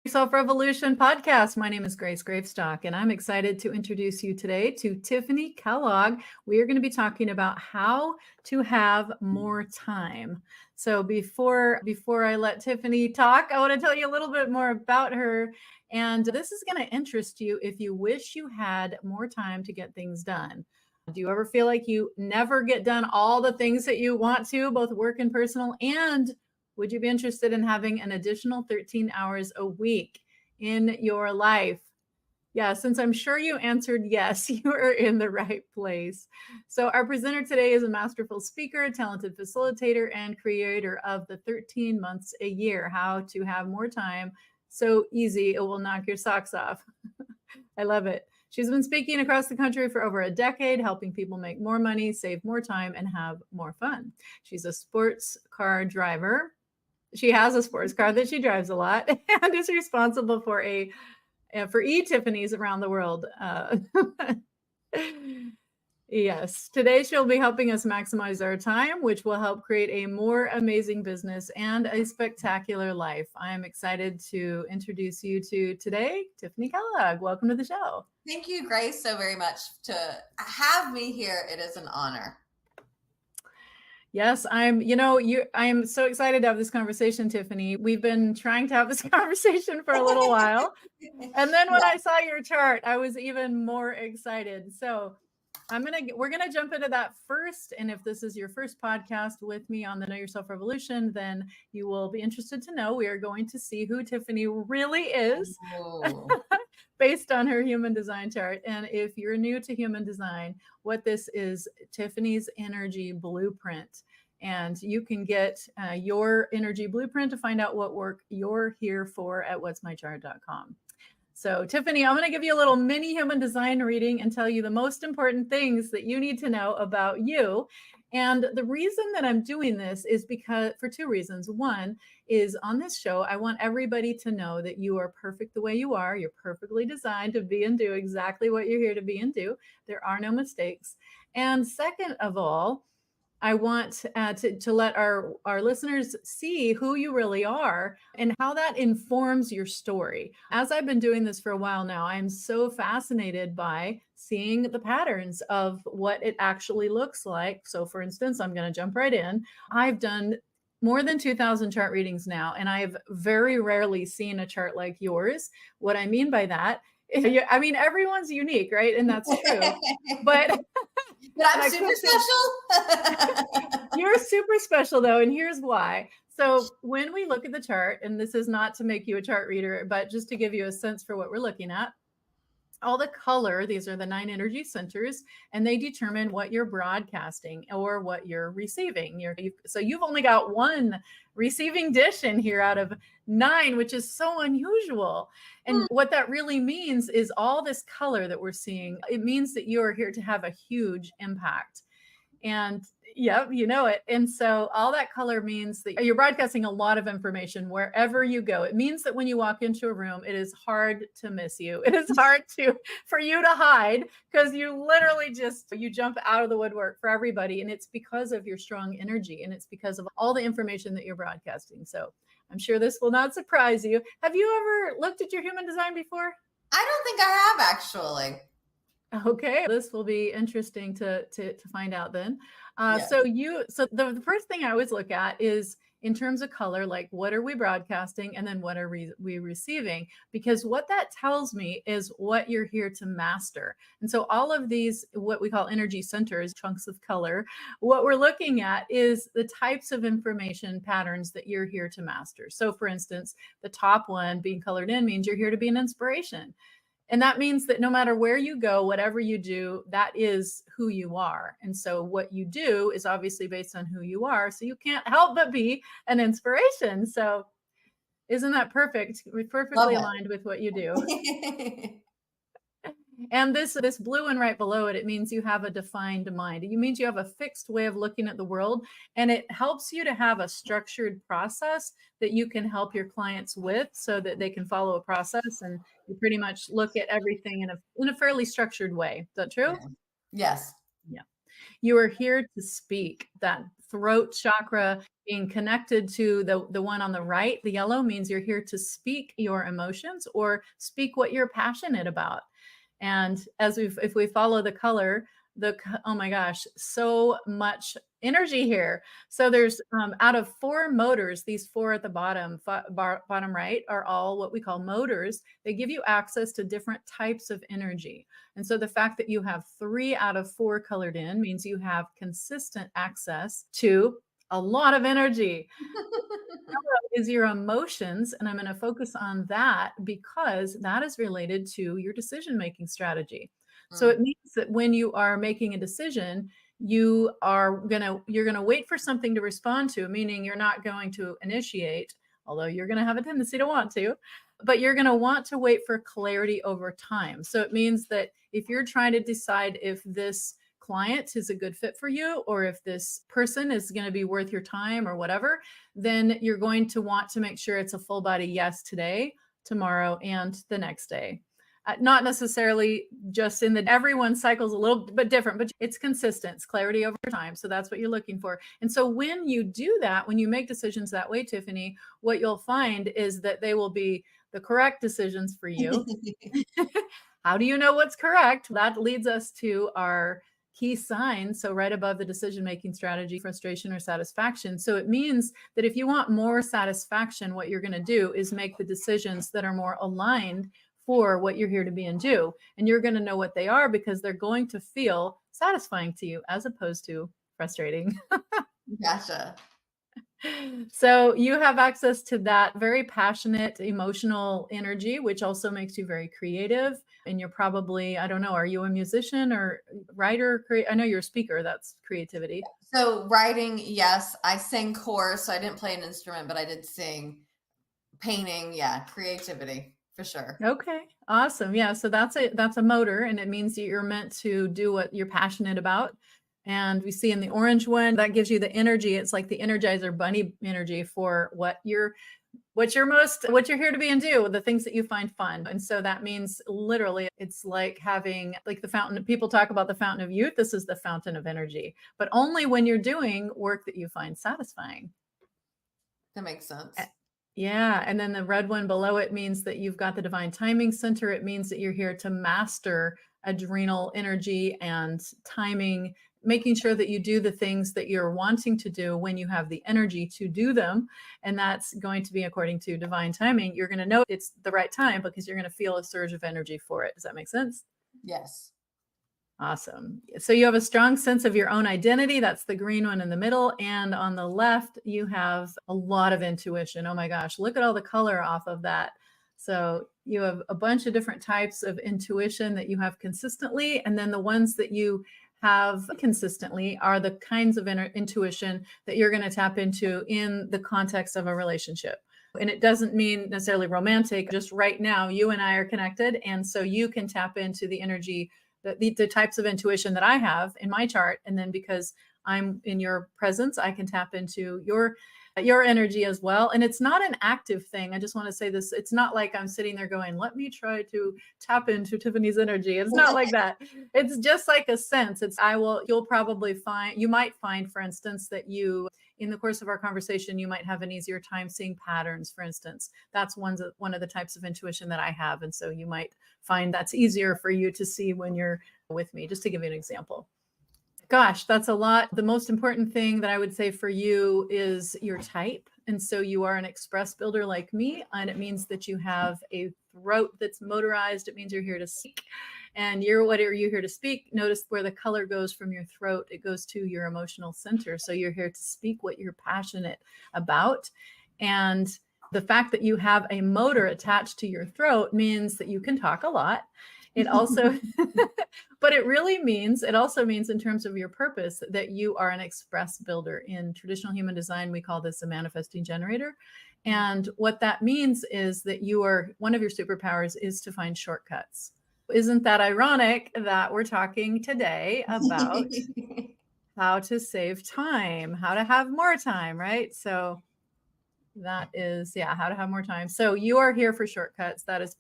Self-Revolution podcast. My name is Grace Gravestock, and I'm excited to introduce you today to Tiffany Kellogg. We are going to be talking about how to have more time. So before I let Tiffany talk, I want to tell you a little bit more about her. And this is going to interest you if you wish you had more time to get things done. Do you ever feel like you never get done all the things that you want to, both work and personal? And would you be interested in having an additional 13 hours a week in your life? Yeah, since I'm sure you answered yes, you are in the right place. So our presenter today is a masterful speaker, a talented facilitator, and creator of the 13 months a year, how to have more time so easy it will knock your socks off. I love it. She's been speaking across the country for over a decade, helping people make more money, save more time, and have more fun. She's a sports car driver. She has a sports car that she drives a lot and is responsible for e-Tiffany's around the world. Yes, today she'll be helping us maximize our time, which will help create a more amazing business and a spectacular life. I am excited to introduce you to today, Tiffany Kellogg. Welcome to the show. Thank you, Grace, so very much to have me here. It is an honor. Yes, I am so excited to have this conversation, Tiffany. We've been trying to have this conversation for a little while. And then when I saw your chart, I was even more excited. So we're going to jump into that first. And if this is your first podcast with me on the Know Yourself Revolution, then you will be interested to know we are going to see who Tiffany really is based on her human design chart. And if you're new to human design, what this is Tiffany's energy blueprint. And you can get your energy blueprint to find out what work you're here for at whatsmychart.com. So Tiffany, I'm going to give you a little mini human design reading and tell you the most important things that you need to know about you. And the reason that I'm doing this is because for two reasons. One is on this show, I want everybody to know that you are perfect the way you are. You're perfectly designed to be and do exactly what you're here to be and do. There are no mistakes. And second of all, I want to let our listeners see who you really are and how that informs your story. As I've been doing this for a while now, I'm so fascinated by seeing the patterns of what it actually looks like. So for instance, I'm going to jump right in. I've done more than 2,000 chart readings now, and I've very rarely seen a chart like yours. What I mean by that, I mean, everyone's unique, right? And that's true. But I'm super special. You're super special, though. And here's why. So when we look at the chart, and this is not to make you a chart reader, but just to give you a sense for what we're looking at, all the color, these are the 9 energy centers, and they determine what you're broadcasting or what you're receiving. So you've only got one receiving dish in here out of 9, which is so unusual. And what that really means is all this color that we're seeing, it means that you are here to have a huge impact. And yep, you know it. And so all that color means that you're broadcasting a lot of information wherever you go. It means that when you walk into a room, it is hard to miss you. It is hard for you to hide because you literally you jump out of the woodwork for everybody. And it's because of your strong energy. And it's because of all the information that you're broadcasting. So I'm sure this will not surprise you. Have you ever looked at your human design before? I don't think I have, actually. Okay, this will be interesting to find out then. Yes. So the first thing I always look at is in terms of color, like what are we broadcasting and then what are we receiving? Because what that tells me is what you're here to master. And so all of these, what we call energy centers, chunks of color, what we're looking at is the types of information patterns that you're here to master. So for instance, the top one being colored in means you're here to be an inspiration. And that means that no matter where you go, whatever you do, that is who you are. And so what you do is obviously based on who you are. So you can't help but be an inspiration. So isn't that perfect? We're perfectly aligned with what you do. And this blue one right below it, it means you have a defined mind. It means you have a fixed way of looking at the world, and it helps you to have a structured process that you can help your clients with so that they can follow a process, and you pretty much look at everything in a fairly structured way. Is that true? Yes. Yeah. You are here to speak. That throat chakra being connected to the one on the right, the yellow, means you're here to speak your emotions or speak what you're passionate about. And if we follow the color, oh my gosh, so much energy here. So there's out of 4 motors, these 4 at the bottom right are all what we call motors. They give you access to different types of energy. And so the fact that you have 3 out of 4 colored in means you have consistent access to a lot of energy. Is your emotions, and I'm going to focus on that because that is related to your decision-making strategy. So it means that when you are making a decision, you're going to wait for something to respond to, meaning you're not going to initiate, although you're going to have a tendency to want to, but you're going to want to wait for clarity over time. So it means that if you're trying to decide if this client is a good fit for you, or if this person is going to be worth your time or whatever, then you're going to want to make sure it's a full body yes today, tomorrow, and the next day. Not necessarily just everyone cycles a little bit different, but it's consistent, it's clarity over time. So that's what you're looking for. And so when you do that, when you make decisions that way, Tiffany, what you'll find is that they will be the correct decisions for you. How do you know what's correct? That leads us to our key signs. So right above the decision-making strategy, frustration or satisfaction. So it means that if you want more satisfaction, what you're going to do is make the decisions that are more aligned for what you're here to be and do. And you're going to know what they are because they're going to feel satisfying to you as opposed to frustrating. Gotcha. So you have access to that very passionate, emotional energy, which also makes you very creative. And you're probably, I don't know, are you a musician or writer? I know you're a speaker. That's creativity. So writing, yes. I sang chorus, so I didn't play an instrument, but I did sing. Painting, yeah. Creativity, for sure. Okay, awesome. Yeah, so that's a motor, and it means that you're meant to do what you're passionate about. And we see in the orange one, that gives you the energy. It's like the Energizer Bunny energy for what you're here to be and do, the things that you find fun. And so that means literally it's like having like the fountain. People talk about the fountain of youth. This is the fountain of energy, but only when you're doing work that you find satisfying. That makes sense. Yeah. And then the red one below it means that you've got the divine timing center. It means that you're here to master adrenal energy and timing, making sure that you do the things that you're wanting to do when you have the energy to do them. And that's going to be according to divine timing. You're going to know it's the right time because you're going to feel a surge of energy for it. Does that make sense? Yes. Awesome. So you have a strong sense of your own identity. That's the green one in the middle. And on the left, you have a lot of intuition. Oh my gosh, look at all the color off of that. So you have a bunch of different types of intuition that you have consistently. And then the ones that you have consistently are the kinds of intuition that you're going to tap into in the context of a relationship. And it doesn't mean necessarily romantic. Just right now, you and I are connected. And so you can tap into the energy, the types of intuition that I have in my chart. And then because I'm in your presence, I can tap into your energy as well. And it's not an active thing. I just want to say this. It's not like I'm sitting there going, let me try to tap into Tiffany's energy. It's not like that. It's just like a sense. You might find, for instance, that in the course of our conversation, you might have an easier time seeing patterns, for instance. That's one of the types of intuition that I have. And so you might find that's easier for you to see when you're with me, just to give you an example. Gosh, that's a lot. The most important thing that I would say for you is your type. And so you are an express builder like me, and it means that you have a throat that's motorized. It means you're here to speak. And what are you here to speak? Notice where the color goes from your throat. It goes to your emotional center. So you're here to speak what you're passionate about. And the fact that you have a motor attached to your throat means that you can talk a lot. It also, but it also means in terms of your purpose that you are an express builder. In traditional human design, we call this a manifesting generator. And what that means is that one of your superpowers is to find shortcuts. Isn't that ironic that we're talking today about how to save time, how to have more time, right? So that is, how to have more time. So you are here for shortcuts. That is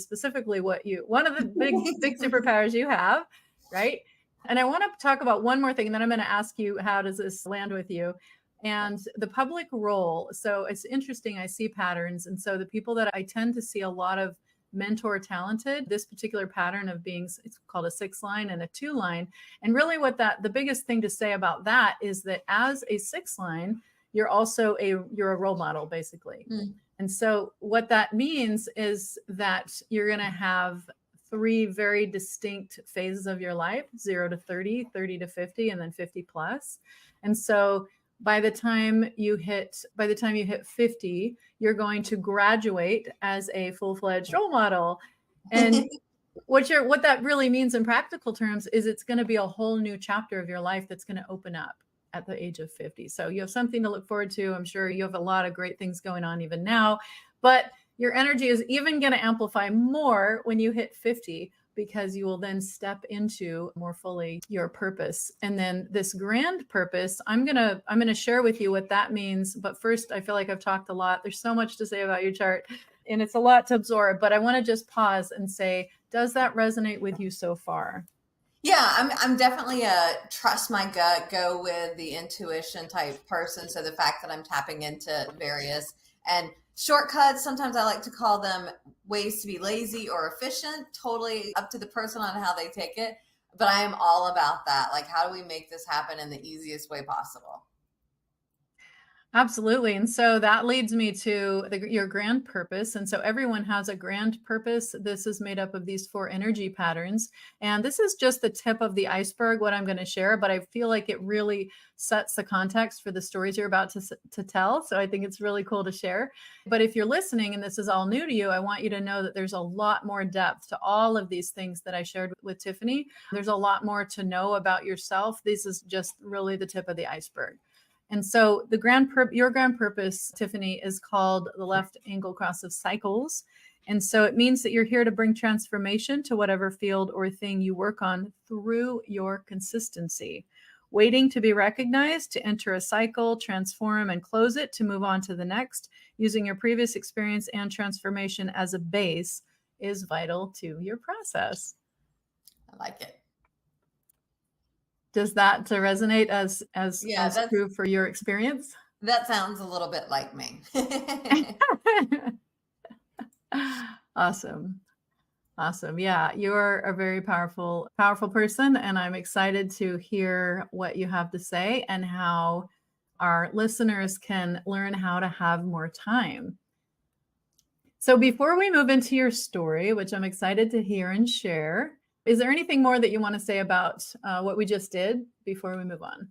specifically one of the big superpowers you have, right? And I want to talk about one more thing, and then I'm going to ask you, how does this land with you? And the public role. So it's interesting. I see patterns. And so the people that I tend to see a lot of mentor talented, this particular pattern of being, it's called a 6 line and a 2 line. And really the biggest thing to say about that is that as a 6 line, you're also you're a role model, basically. And so what that means is that you're going to have 3 very distinct phases of your life: 0 to 30, 30 to 50, and then 50 plus. And so by the time you hit 50, you're going to graduate as a full-fledged role model. And what that really means in practical terms is it's going to be a whole new chapter of your life that's going to open up at the age of 50. So you have something to look forward to. I'm sure you have a lot of great things going on even now, but your energy is even going to amplify more when you hit 50, because you will then step into more fully your purpose. And then this grand purpose, I'm going to share with you what that means. But first, I feel like I've talked a lot. There's so much to say about your chart, and it's a lot to absorb, but I want to just pause and say, does that resonate with you so far? Yeah, I'm definitely a trust my gut, go with the intuition type person. So the fact that I'm tapping into various and shortcuts, sometimes I like to call them ways to be lazy or efficient, totally up to the person on how they take it. But I am all about that. Like, how do we make this happen in the easiest way possible? Absolutely. And so that leads me to your grand purpose. And so everyone has a grand purpose. This is made up of these 4 energy patterns. And this is just the tip of the iceberg, what I'm going to share, but I feel like it really sets the context for the stories you're about to tell. So I think it's really cool to share. But if you're listening and this is all new to you, I want you to know that there's a lot more depth to all of these things that I shared with Tiffany. There's a lot more to know about yourself. This is just really the tip of the iceberg. And so your grand purpose, Tiffany, is called the left angle cross of cycles. And so it means that you're here to bring transformation to whatever field or thing you work on through your consistency, waiting to be recognized, to enter a cycle, transform, and close it to move on to the next. Using your previous experience and transformation as a base is vital to your process. I like it. Does that resonate as true for your experience? That sounds a little bit like me. Awesome. Yeah, you're a very powerful person, and I'm excited to hear what you have to say and how our listeners can learn how to have more time. So before we move into your story, which I'm excited to hear and share, is there anything more that you want to say about what we just did before we move on?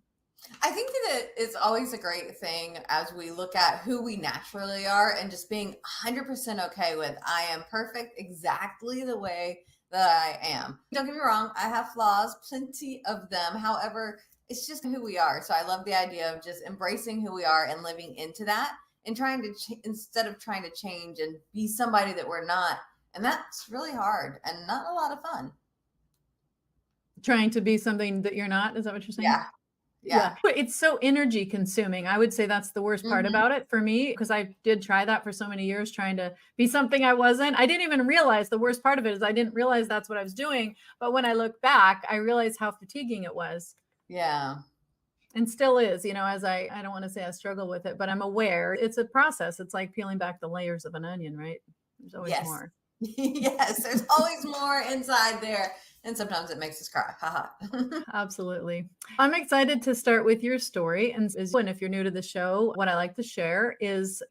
I think that it's always a great thing as we look at who we naturally are and just being 100% okay with, I am perfect exactly the way that I am. Don't get me wrong, I have flaws, plenty of them. However, it's just who we are. So I love the idea of just embracing who we are and living into that, and trying to instead of trying to change and be somebody that we're not. And that's really hard and not a lot of fun. Trying to be something that you're not? Is that what you're saying? Yeah. It's so energy consuming. I would say that's the worst part about it for me, because I did try that for so many years, trying to be something I wasn't. I didn't even realize the worst part of it is I didn't realize that's what I was doing. But when I look back, I realized how fatiguing it was. Yeah. And still is, as I don't want to say I struggle with it, but I'm aware it's a process. It's like peeling back the layers of an onion, right? There's always more. Yes, there's always more inside there. And sometimes it makes us cry. Absolutely. I'm excited to start with your story. And if you're new to the show, what I like to share is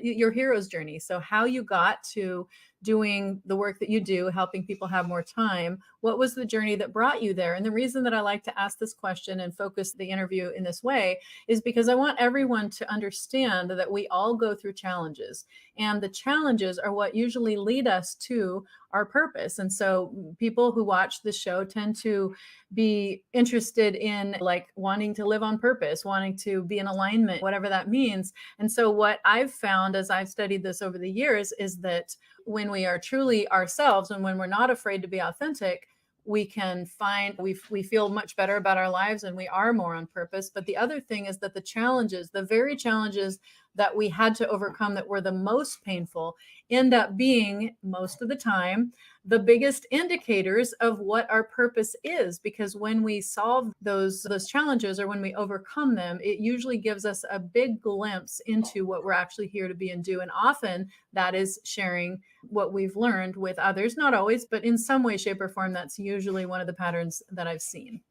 your hero's journey. So how you got to doing the work that you do, helping people have more time. What was the journey that brought you there? And the reason that I like to ask this question and focus the interview in this way is because I want everyone to understand that we all go through challenges, and the challenges are what usually lead us to our purpose. And so people who watch the show tend to be interested in like wanting to live on purpose, wanting to be in alignment, whatever that means. And so what I've found as I've studied this over the years is that when we are truly ourselves and when we're not afraid to be authentic, we can find we feel much better about our lives and we are more on purpose. But the other thing is that the very challenges that we had to overcome that were the most painful end up being, most of the time, the biggest indicators of what our purpose is. Because when we solve those challenges, or when we overcome them, it usually gives us a big glimpse into what we're actually here to be and do. And often that is sharing what we've learned with others. Not always, but in some way, shape, or form, that's usually one of the patterns that I've seen.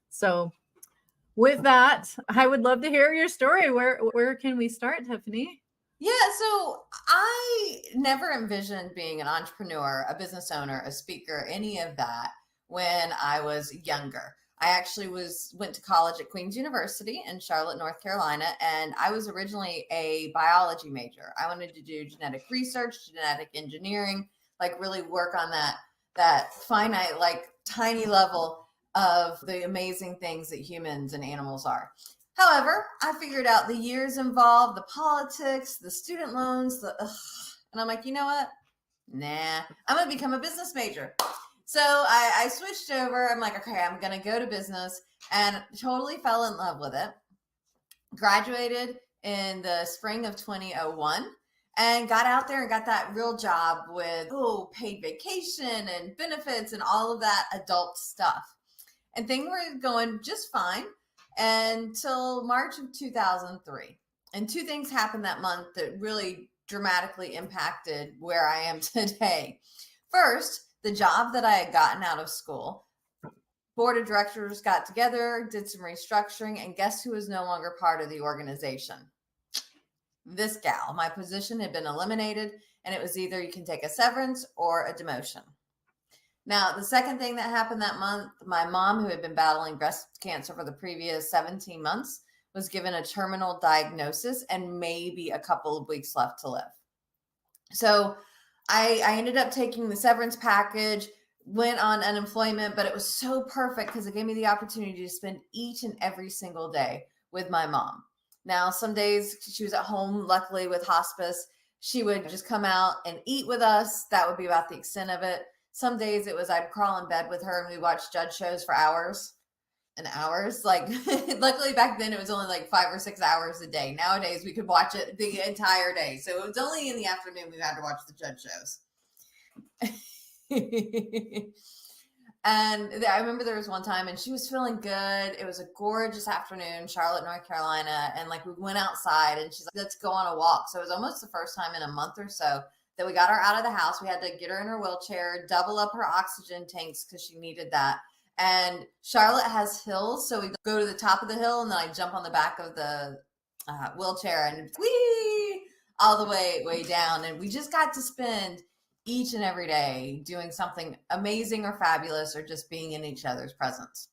So with that, I would love to hear your story. Where can we start, Tiffany? Yeah, so I never envisioned being an entrepreneur, a business owner, a speaker, any of that when I was younger. I actually went to college at Queen's University in Charlotte, North Carolina, and I was originally a biology major. I wanted to do genetic research, genetic engineering, like really work on that finite, like tiny level of the amazing things that humans and animals are. However, I figured out the years involved, the politics, the student loans, and I'm like, you know what? Nah, I'm going to become a business major. So I switched over. I'm like, okay, I'm going to go to business, and totally fell in love with it. Graduated in the spring of 2001 and got out there and got that real job with paid vacation and benefits and all of that adult stuff. And things were going just fine until March of 2003. And two things happened that month that really dramatically impacted where I am today. First, the job that I had gotten out of school, board of directors got together, did some restructuring, and guess who was no longer part of the organization? This gal. My position had been eliminated, and it was either you can take a severance or a demotion. Now, the second thing that happened that month, my mom, who had been battling breast cancer for the previous 17 months, was given a terminal diagnosis and maybe a couple of weeks left to live. So I ended up taking the severance package, went on unemployment, but it was so perfect because it gave me the opportunity to spend each and every single day with my mom. Now, some days she was at home, luckily with hospice. She would just come out and eat with us. That would be about the extent of it. Some days it was I'd crawl in bed with her and we watched judge shows for hours and hours. Like, luckily back then it was only like 5 or 6 hours a day. Nowadays we could watch it the entire day. So it was only in the afternoon we had to watch the judge shows. And I remember there was one time and she was feeling good. It was a gorgeous afternoon, Charlotte, North Carolina. And like we went outside and she's like, let's go on a walk. So it was almost the first time in a month or so that we got her out of the house. We had to get her in her wheelchair, double up her oxygen tanks because she needed that. And Charlotte has hills. So we go to the top of the hill and then I jump on the back of the wheelchair and whee all the way down. And we just got to spend each and every day doing something amazing or fabulous or just being in each other's presence.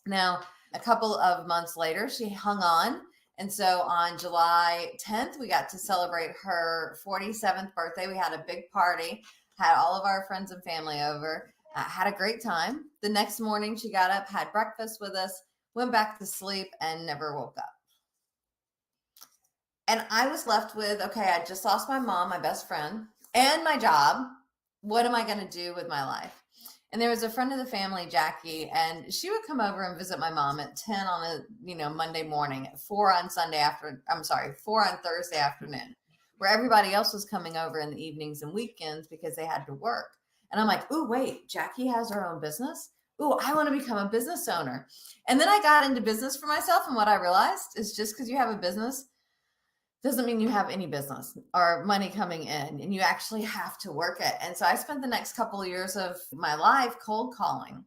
Now, a couple of months later, she hung on. And so on July 10th, we got to celebrate her 47th birthday. We had a big party, had all of our friends and family over, had a great time. The next morning, she got up, had breakfast with us, went back to sleep, and never woke up. And I was left with, okay, I just lost my mom, my best friend, and my job. What am I going to do with my life? And there was a friend of the family, Jackie, and she would come over and visit my mom at 10 on a Monday morning, at 4 on 4 on Thursday afternoon, where everybody else was coming over in the evenings and weekends because they had to work. And I'm like, ooh, wait, Jackie has her own business? Ooh, I want to become a business owner. And then I got into business for myself, and what I realized is just because you have a business doesn't mean you have any business or money coming in, and you actually have to work it. And so I spent the next couple of years of my life cold calling.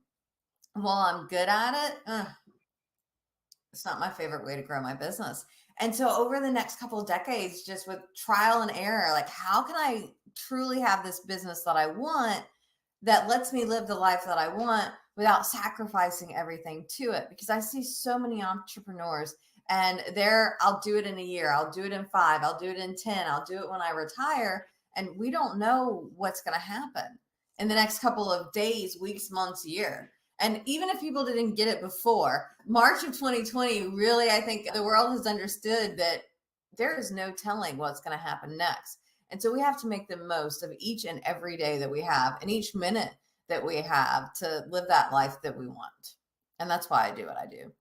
While I'm good at it, it's not my favorite way to grow my business. And so over the next couple of decades, just with trial and error, like how can I truly have this business that I want that lets me live the life that I want without sacrificing everything to it? Because I see so many entrepreneurs and I'll do it in a year, I'll do it in 5, I'll do it in 10, I'll do it when I retire. And we don't know what's going to happen in the next couple of days, weeks, months, year. And even if people didn't get it before March of 2020, really, I think the world has understood that there is no telling what's going to happen next. And so we have to make the most of each and every day that we have and each minute that we have to live that life that we want. And that's why I do what I do.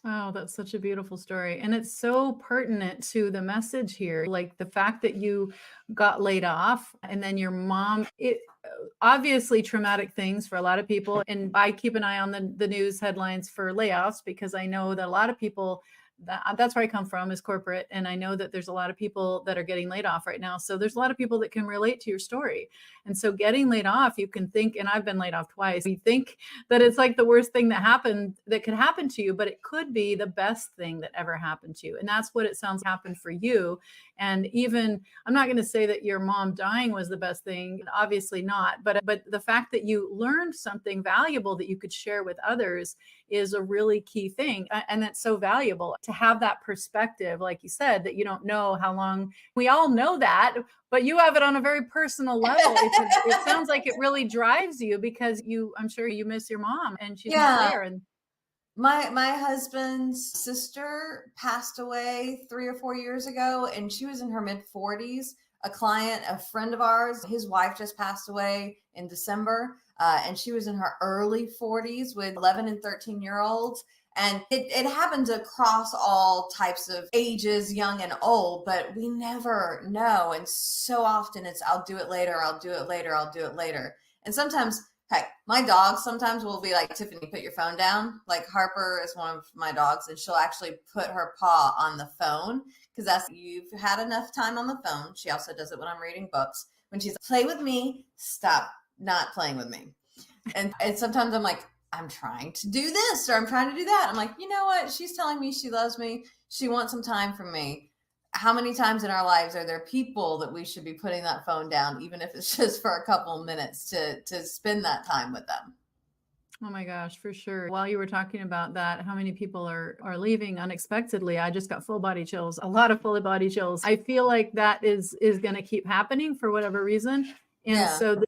Oh, that's such a beautiful story. And it's so pertinent to the message here. Like the fact that you got laid off and then your mom, it obviously traumatic things for a lot of people. And I keep an eye on the news headlines for layoffs because I know that a lot of people that's where I come from is corporate. And I know that there's a lot of people that are getting laid off right now. So there's a lot of people that can relate to your story. And so getting laid off, you can think, and I've been laid off twice, you think that it's like the worst thing that happened that could happen to you, but it could be the best thing that ever happened to you. And that's what it sounds happened for you. And even I'm not going to say that your mom dying was the best thing, obviously not, but the fact that you learned something valuable that you could share with others is a really key thing. And that's so valuable to have that perspective, like you said, that you don't know how long. We all know that, but you have it on a very personal level. It sounds like it really drives you because I'm sure you miss your mom and she's not Yeah. there. And My husband's sister passed away 3 or 4 years ago, and she was in her mid 40s. A client, a friend of ours, his wife just passed away in December, and she was in her early 40s with 11 and 13-year-olds. And it happens across all types of ages, young and old, but we never know. And so often it's, I'll do it later, I'll do it later, I'll do it later. And sometimes, heck, my dog sometimes will be like, Tiffany, put your phone down. Like Harper is one of my dogs, and she'll actually put her paw on the phone because that's, you've had enough time on the phone. She also does it when I'm reading books. When she's play with me, stop not playing with me. And sometimes I'm like, I'm trying to do this or I'm trying to do that. I'm like, you know what? She's telling me she loves me. She wants some time from me. How many times in our lives are there people that we should be putting that phone down, even if it's just for a couple minutes to spend that time with them? oh my gosh, for sure. While you were talking about that, how many people are leaving unexpectedly? I just got full body chills, a lot of full body chills. I feel like that is going to keep happening for whatever reason. And Yeah. so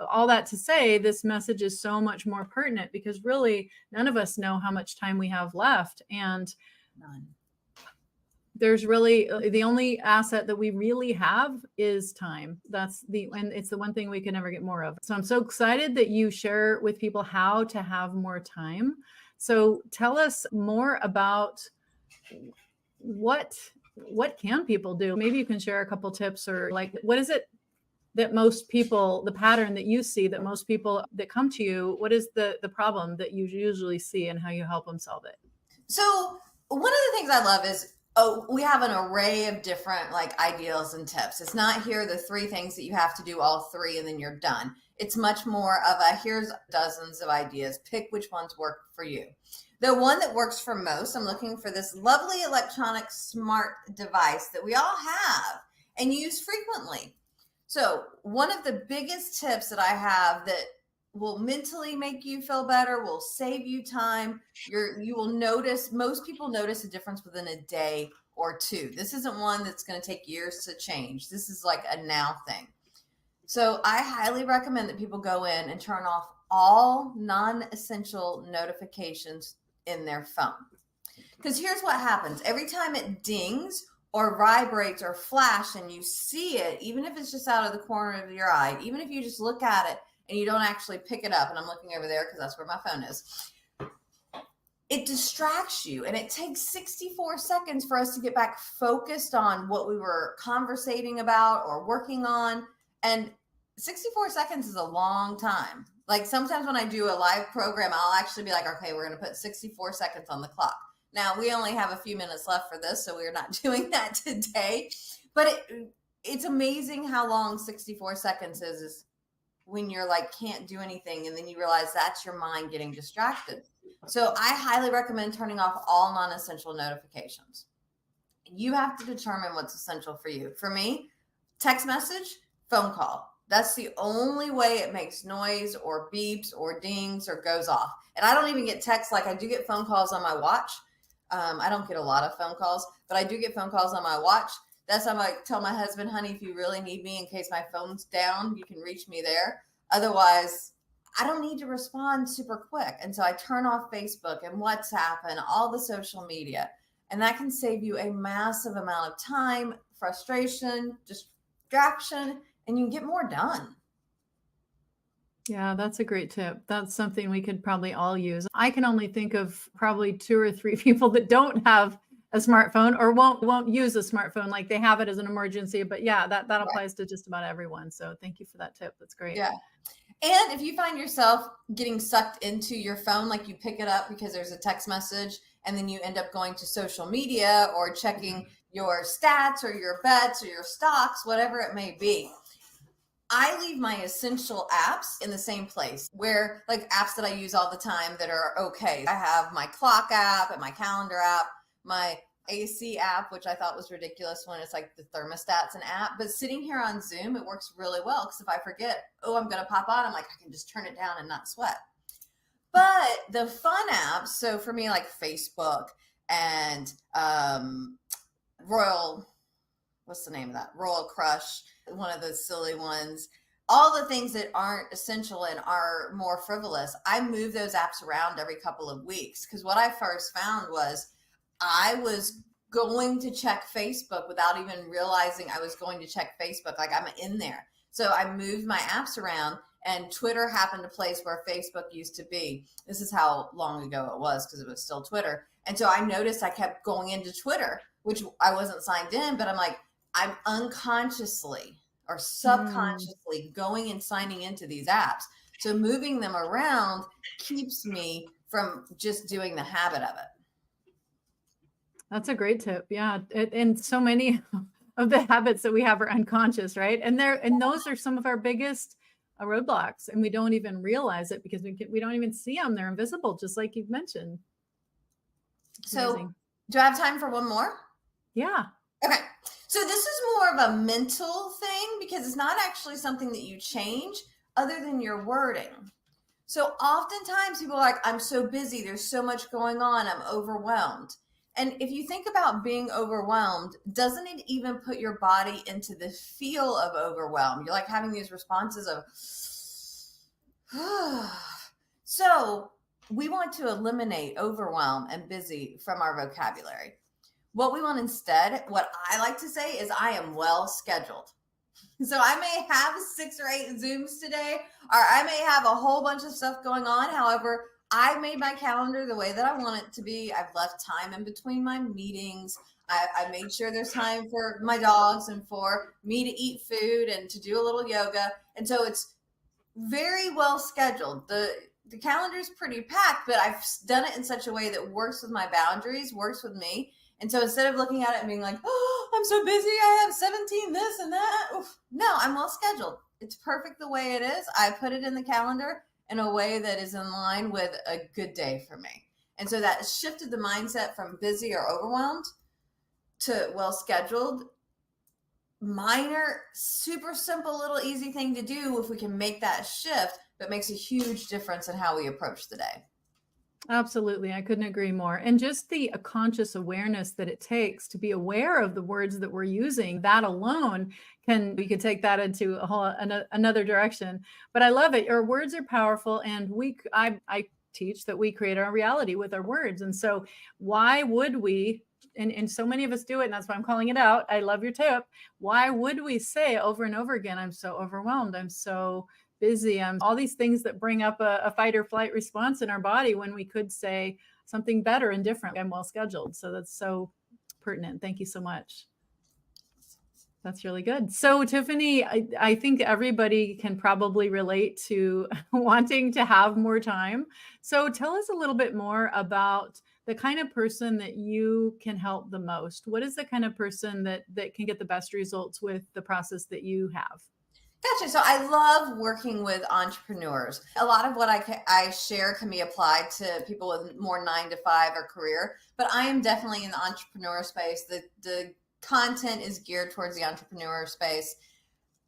all that to say, this message is so much more pertinent because really none of us know how much time we have left. And None. there's really the only asset that we really have is time. And it's the one thing we can never get more of. So I'm so excited that you share with people how to have more time. So tell us more about what can people do? Maybe you can share a couple tips or like what is it that most people, the pattern that you see that most people that come to you, what is the problem that you usually see and how you help them solve it? So one of the things I love is, oh, we have an array of different like ideals and tips. It's not here are the three things that you have to do all three and then you're done. It's much more of a here's dozens of ideas. Pick which ones work for you. The one that works for most, I'm looking for this lovely electronic smart device that we all have and use frequently. So one of the biggest tips that I have that will mentally make you feel better, will save you time. You will notice, most people notice a difference within a day or two. This isn't one that's going to take years to change. This is like a now thing. So I highly recommend that people go in and turn off all non-essential notifications in their phone. Because here's what happens. Every time it dings or vibrates or flash and you see it, even if it's just out of the corner of your eye, even if you just look at it and you don't actually pick it up, and I'm looking over there because that's where my phone is, it distracts you. And it takes 64 seconds for us to get back focused on what we were conversating about or working on. And 64 seconds is a long time. Like sometimes when I do a live program, I'll actually be like, okay, we're going to put 64 seconds on the clock. Now we only have a few minutes left for this, so we're not doing that today. But it's amazing how long 64 seconds is when you're like can't do anything, and then you realize that's your mind getting distracted. So I highly recommend turning off all non-essential notifications. You have to determine what's essential for you. For me, text message, phone call. That's the only way it makes noise or beeps or dings or goes off. And I don't even get texts. Like I do get phone calls on my watch. I don't get a lot of phone calls, but I do get phone calls on my watch. That's how I tell my husband, honey, if you really need me in case my phone's down, you can reach me there. Otherwise, I don't need to respond super quick. And so I turn off Facebook and WhatsApp and all the social media. And that can save you a massive amount of time, frustration, distraction, and you can get more done. Yeah, that's a great tip. That's something we could probably all use. I can only think of probably 2 or 3 people that don't have a smartphone or won't use a smartphone, like they have it as an emergency, but yeah, that Right. applies to just about everyone. So thank you for that tip. That's great. Yeah. And if you find yourself getting sucked into your phone, like you pick it up because there's a text message, and then you end up going to social media or checking your stats or your bets or your stocks, whatever it may be. I leave my essential apps in the same place where, like, apps that I use all the time that are okay. I have my clock app and my calendar app, my AC app, which I thought was ridiculous when it's like the thermostat's an app. But sitting here on Zoom, it works really well because if I forget, oh, I'm going to pop on, I'm like, I can just turn it down and not sweat. But the fun apps, so for me, like Facebook and Royal, what's the name of that? Royal Crush, one of those silly ones. All the things that aren't essential and are more frivolous, I move those apps around every couple of weeks. Because what I first found was I was going to check Facebook without even realizing I was going to check Facebook. Like, I'm in there. So I moved my apps around, and Twitter happened to place where Facebook used to be. This is how long ago it was because it was still Twitter. And so I noticed I kept going into Twitter, which I wasn't signed in, but I'm like, I'm unconsciously or Mm. subconsciously going and signing into these apps. So moving them around keeps me from just doing the habit of it. That's a great tip. Yeah, and so many of the habits that we have are unconscious, right? And those are some of our biggest roadblocks, and we don't even realize it because we don't even see them. They're invisible, just like you've mentioned. It's So, amazing. do I have time for one more? Yeah. Okay. So, this is more of a mental thing because it's not actually something that you change other than your wording. So oftentimes people are like, I'm so busy, there's so much going on, I'm overwhelmed. And if you think about being overwhelmed, doesn't it even put your body into the feel of overwhelm? You're like having these responses of, so we want to eliminate overwhelm and busy from our vocabulary. What we want instead, what I like to say is, I am well scheduled. So I may have 6 or 8 Zooms today, or I may have a whole bunch of stuff going on. However, I made my calendar the way that I want it to be. I've left time in between my meetings. I made sure there's time for my dogs and for me to eat food and to do a little yoga. And so it's very well scheduled. The calendar is pretty packed, but I've done it in such a way that works with my boundaries, works with me. And so instead of looking at it and being like, oh, I'm so busy, I have 17 this and that. Oof. No, I'm well scheduled. It's perfect the way it is. I put it in the calendar in a way that is in line with a good day for me. And so that shifted the mindset from busy or overwhelmed to well scheduled. Minor, super simple, little easy thing to do if we can make that shift, but makes a huge difference in how we approach the day. Absolutely. I couldn't agree more. And just the conscious awareness that it takes to be aware of the words that we're using, that alone we could take that into a whole another direction. But I love it. Our words are powerful, and I teach that we create our reality with our words. And so why would we, and so many of us do it, and that's why I'm calling it out. I love your tip. Why would we say over and over again, I'm so overwhelmed, I'm so busy, all these things that bring up a fight or flight response in our body, when we could say something better and different? I'm well scheduled. So that's so pertinent. Thank you so much. That's really good. So, Tiffany, I think everybody can probably relate to wanting to have more time. So, tell us a little bit more about the kind of person that you can help the most. What is the kind of person that can get the best results with the process that you have? Gotcha. So I love working with entrepreneurs. A lot of what I share can be applied to people with more 9 to 5 or career, but I am definitely in the entrepreneur space. The content is geared towards the entrepreneur space.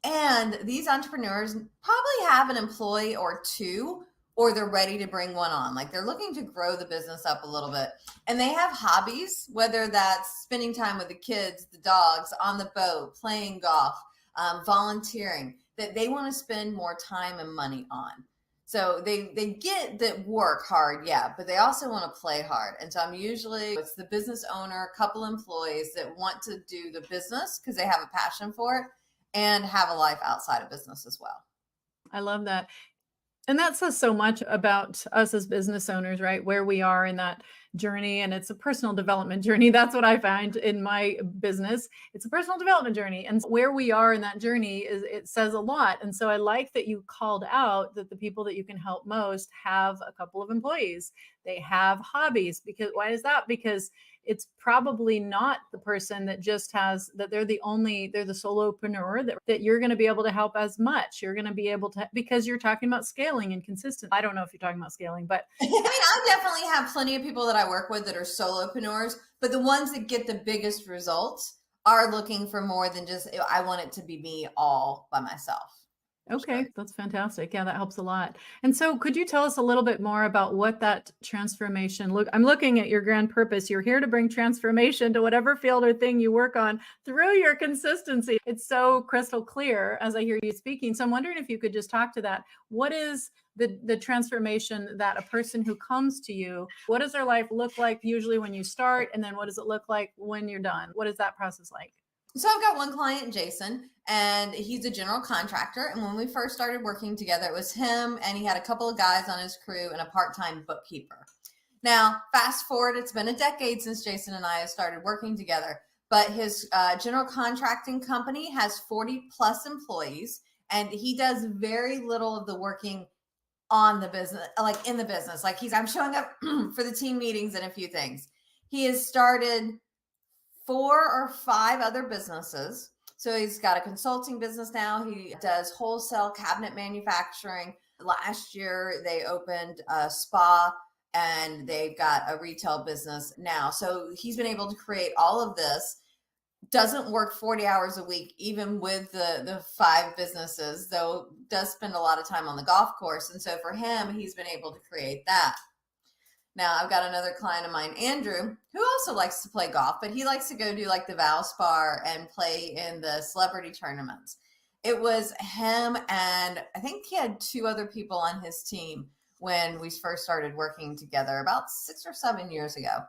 And these entrepreneurs probably have an employee or two, or they're ready to bring one on. Like, they're looking to grow the business up a little bit. And they have hobbies, whether that's spending time with the kids, the dogs, on the boat, playing golf, volunteering, that they want to spend more time and money on. So they get that work hard, yeah, but they also want to play hard. And so it's the business owner, a couple employees that want to do the business because they have a passion for it and have a life outside of business as well. I love that. And that says so much about us as business owners, right? Where we are in that journey. And it's a personal development journey. That's what I find in my business. It's a personal development journey. And where we are in that journey is it says a lot. And so I like that you called out that the people that you can help most have a couple of employees. They have hobbies. Because why is that? Because it's probably not the person that just has that they're the solopreneur that you're going to be able to help as much. You're going to be able to because you're talking about scaling and consistent. I don't know if you're talking about scaling, but I mean, I definitely have plenty of people that I work with that are solopreneurs, but the ones that get the biggest results are looking for more than just, I want it to be me all by myself. okay, Sure. that's fantastic. Yeah, that helps a lot. And so could you tell us a little bit more about what that transformation look I'm looking at your grand purpose. You're here to bring transformation to whatever field or thing you work on through your consistency. It's so crystal clear as I hear you speaking. So I'm wondering if you could just talk to that. What is the transformation that a person who comes to you, what does their life look like usually when you start? And then what does it look like when you're done? What is that process like? So I've got one client, Jason, and he's a general contractor. And when we first started working together, it was him and he had a couple of guys on his crew and a part-time bookkeeper. Now, fast forward, it's been a decade since Jason and I have started working together, but his general contracting company has 40 plus employees, and he does very little of the working on the business, like in the business. Like I'm showing up for the team meetings and a few things. He has started 4 or 5 other businesses. So he's got a consulting business now. He does wholesale cabinet manufacturing. Last year, they opened a spa and they've got a retail business now. So he's been able to create all of this. Doesn't work 40 hours a week, even with the 5 businesses, though does spend a lot of time on the golf course. And so for him, he's been able to create that. Now I've got another client of mine, Andrew, who also likes to play golf, but he likes to go do like the Valspar and play in the celebrity tournaments. It was him and I think he had 2 other people on his team when we first started working together about 6 or 7 years ago.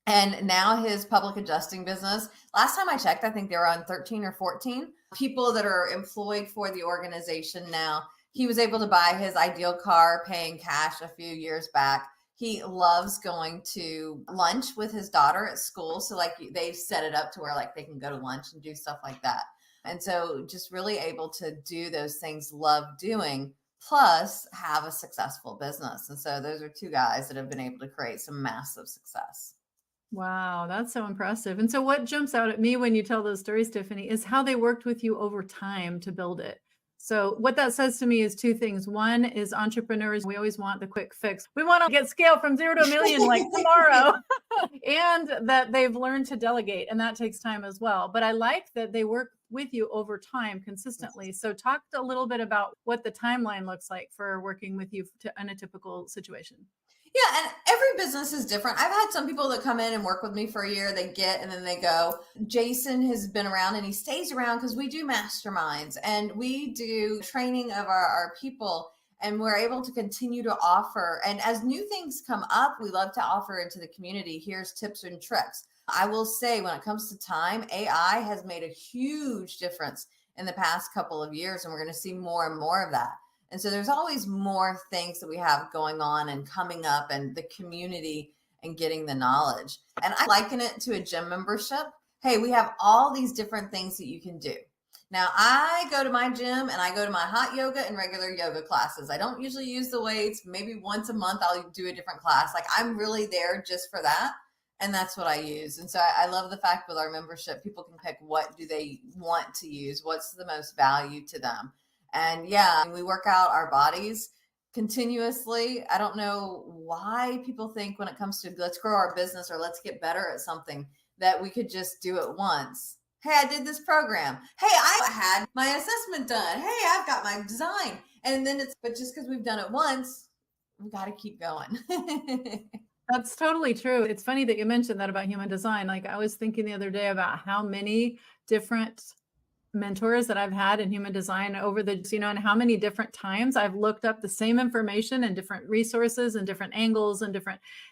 And now his public adjusting business, last time I checked, I think they were on 13 or 14 people that are employed for the organization now. He was able to buy his ideal car paying cash a few years back. He loves going to lunch with his daughter at school. So like they've set it up to where like they can go to lunch and do stuff like that. And so just really able to do those things, love doing, plus have a successful business. And so those are 2 guys that have been able to create some massive success. Wow, that's so impressive. And so what jumps out at me when you tell those stories, Tiffany, is how they worked with you over time to build it. So what that says to me is 2 things. One is entrepreneurs, we always want the quick fix. We want to get scale from 0 to a million like tomorrow. And that they've learned to delegate, and that takes time as well. But I like that they work with you over time consistently. So talk a little bit about what the timeline looks like for working with you in a typical situation. Yeah, and every business is different. I've had some people that come in and work with me for a year, they get and then they go. Jason has been around and he stays around because we do masterminds and we do training of our people, and we're able to continue to offer. And as new things come up, we love to offer into the community. Here's tips and tricks. I will say when it comes to time, AI has made a huge difference in the past couple of years, and we're going to see more and more of that. And so there's always more things that we have going on and coming up, and the community and getting the knowledge. And I liken it to a gym membership. Hey, we have all these different things that you can do. Now, I go to my gym and I go to my hot yoga and regular yoga classes. I don't usually use the weights. Maybe once a month I'll do a different class. Like I'm really there just for that. And that's what I use. And so I love the fact with our membership, people can pick what do they want to use, what's the most value to them. And yeah, we work out our bodies continuously. I don't know why people think when it comes to let's grow our business or let's get better at something that we could just do it once. Hey, I did this program. Hey, I had my assessment done. Hey, I've got my design. And then but just because we've done it once, we got to keep going. That's totally true. It's funny that you mentioned that about human design. Like I was thinking the other day about how many different mentors that I've had in human design over the, and how many different times I've looked up the same information and different resources and different angles and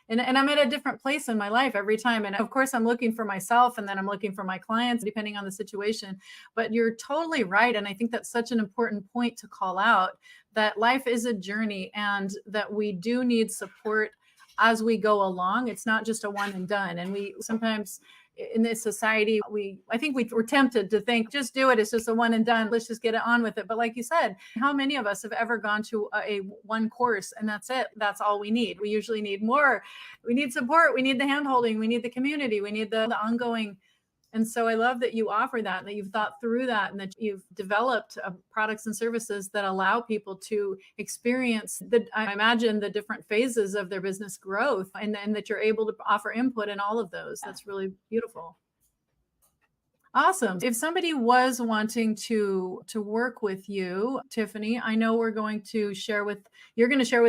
and I'm at a different place in my life every time. And of course, I'm looking for myself and then I'm looking for my clients, depending on the situation. But you're totally right. And I think that's such an important point to call out, that life is a journey and that we do need support as we go along. It's not just a one and done. And we sometimes in this society, I think we're tempted to think, just do it. It's just a one and done. Let's just get it on with it. But like you said, how many of us have ever gone to a one course and that's it? That's all we need. We usually need more. We need support. We need the hand holding. We need the community. We need the ongoing. And so I love that you offer that you've thought through that, and that you've developed products and services that allow people to experience I imagine, the different phases of their business growth, and that you're able to offer input in all of those. That's really beautiful. Awesome. If somebody was wanting to work with you, Tiffany, I know you're going to share with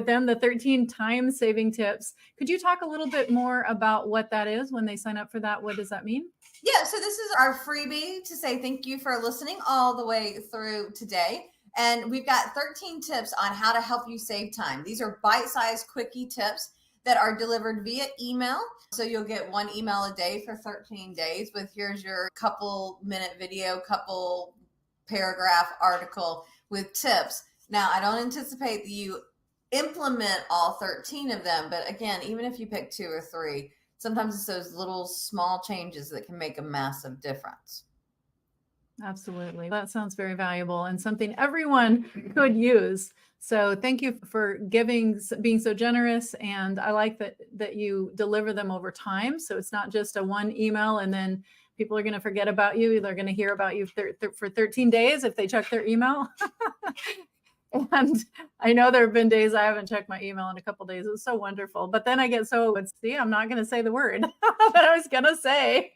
them the 13 time saving tips. Could you talk a little bit more about what that is when they sign up for that? What does that mean? Yeah, so this is our freebie to say thank you for listening all the way through today. And we've got 13 tips on how to help you save time. These are bite-sized quickie tips that are delivered via email. So you'll get one email a day for 13 days with here's your couple minute video, couple paragraph article with tips. Now, I don't anticipate that you implement all 13 of them, but again, even if you pick 2 or 3, sometimes it's those little small changes that can make a massive difference. Absolutely. That sounds very valuable and something everyone could use. So thank you for being so generous. And I like that you deliver them over time. So it's not just a one email and then people are going to forget about you. They're going to hear about you for 13 days if they check their email. And I know there have been days I haven't checked my email in a couple of days. It was so wonderful. But then I get I'm not going to say the word that I was going to say.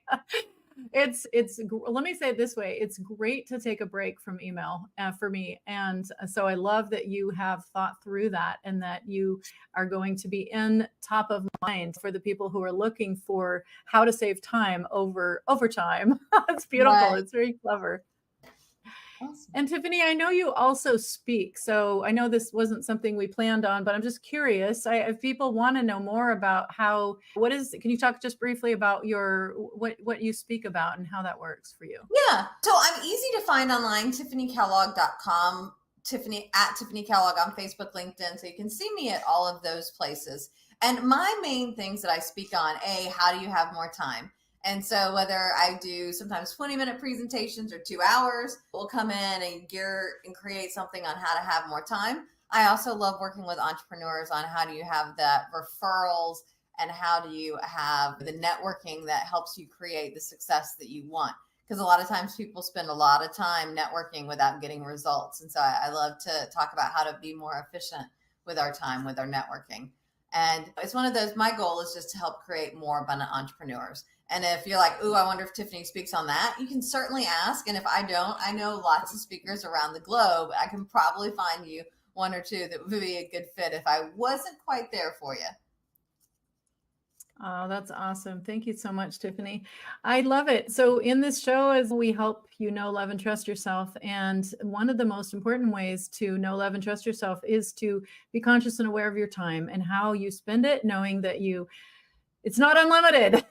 Let me say it this way. It's great to take a break from email for me. And so I love that you have thought through that and that you are going to be in top of mind for the people who are looking for how to save time over time. It's beautiful. Right. It's very clever. Awesome. And Tiffany, I know you also speak. So I know this wasn't something we planned on, but I'm just curious. If people want to know more about can you talk just briefly about what you speak about and how that works for you? Yeah. So I'm easy to find online, TiffanyKellogg.com, Tiffany Kellogg on Facebook, LinkedIn. So you can see me at all of those places. And my main things that I speak on, how do you have more time? And so whether I do sometimes 20-minute presentations or 2 hours, we'll come in and create something on how to have more time. I also love working with entrepreneurs on how do you have the referrals and how do you have the networking that helps you create the success that you want. Because a lot of times people spend a lot of time networking without getting results. And so I love to talk about how to be more efficient with our time, with our networking. And it's one of those, my goal is just to help create more abundant entrepreneurs. And if you're like, ooh, I wonder if Tiffany speaks on that, you can certainly ask. And if I don't, I know lots of speakers around the globe. I can probably find you 1 or 2 that would be a good fit if I wasn't quite there for you. Oh, that's awesome. Thank you so much, Tiffany. I love it. So in this show, as we help you know, love, and trust yourself. And one of the most important ways to know, love, and trust yourself is to be conscious and aware of your time and how you spend it, knowing that it's not unlimited.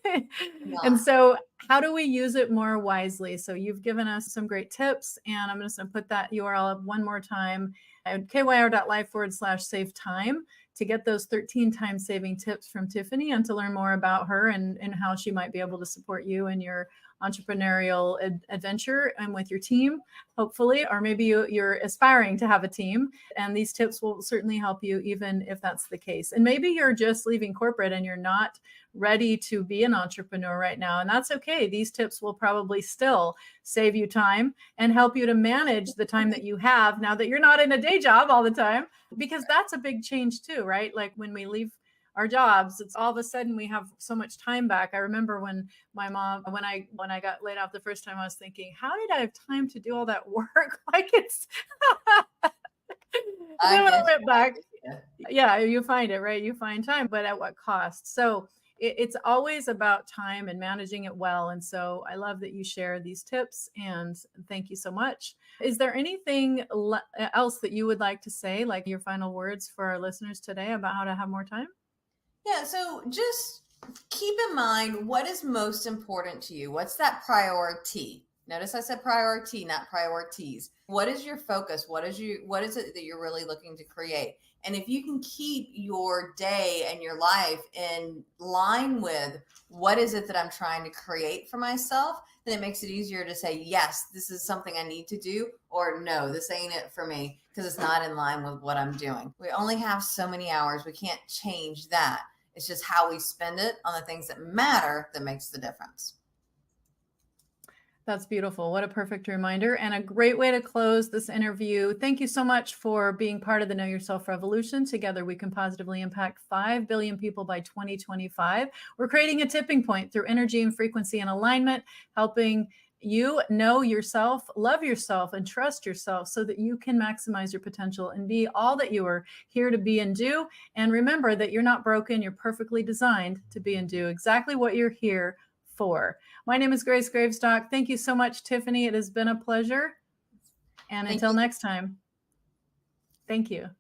Yeah. And so how do we use it more wisely? So you've given us some great tips, and I'm just going to put that URL up one more time at kyr.life/save time to get those 13 time saving tips from Tiffany and to learn more about her and how she might be able to support you in your entrepreneurial adventure and with your team, hopefully, or maybe you're aspiring to have a team. And these tips will certainly help you, even if that's the case. And maybe you're just leaving corporate and you're not ready to be an entrepreneur right now. And that's okay. These tips will probably still save you time and help you to manage the time that you have now that you're not in a day job all the time, because that's a big change too, right? Like when we leave our jobs, it's all of a sudden we have so much time back. I remember when my mom, when I got laid off the first time, I was thinking, how did I have time to do all that work? Like it's, then when I went back, yeah, you find it, right? You find time, but at what cost? So it's always about time and managing it well. And so I love that you share these tips, and thank you so much. Is there anything else that you would like to say, like your final words for our listeners today about how to have more time? Yeah, so just keep in mind what is most important to you. What's that priority? Notice I said priority, not priorities. What is your focus? What is it that you're really looking to create? And if you can keep your day and your life in line with what is it that I'm trying to create for myself, then it makes it easier to say, yes, this is something I need to do, or no, this ain't it for me because it's not in line with what I'm doing. We only have so many hours. We can't change that. It's just how we spend it on the things that matter that makes the difference. That's beautiful. What a perfect reminder and a great way to close this interview. Thank you so much for being part of the Know Yourself Revolution. Together, we can positively impact 5 billion people by 2025. We're creating a tipping point through energy and frequency and alignment, helping you know yourself, love yourself, and trust yourself so that you can maximize your potential and be all that you are here to be and do. And remember that you're not broken. You're perfectly designed to be and do exactly what you're here for. My name is Grace Gravestock. Thank you so much, Tiffany. It has been a pleasure. And Thank until you. next time, thank you.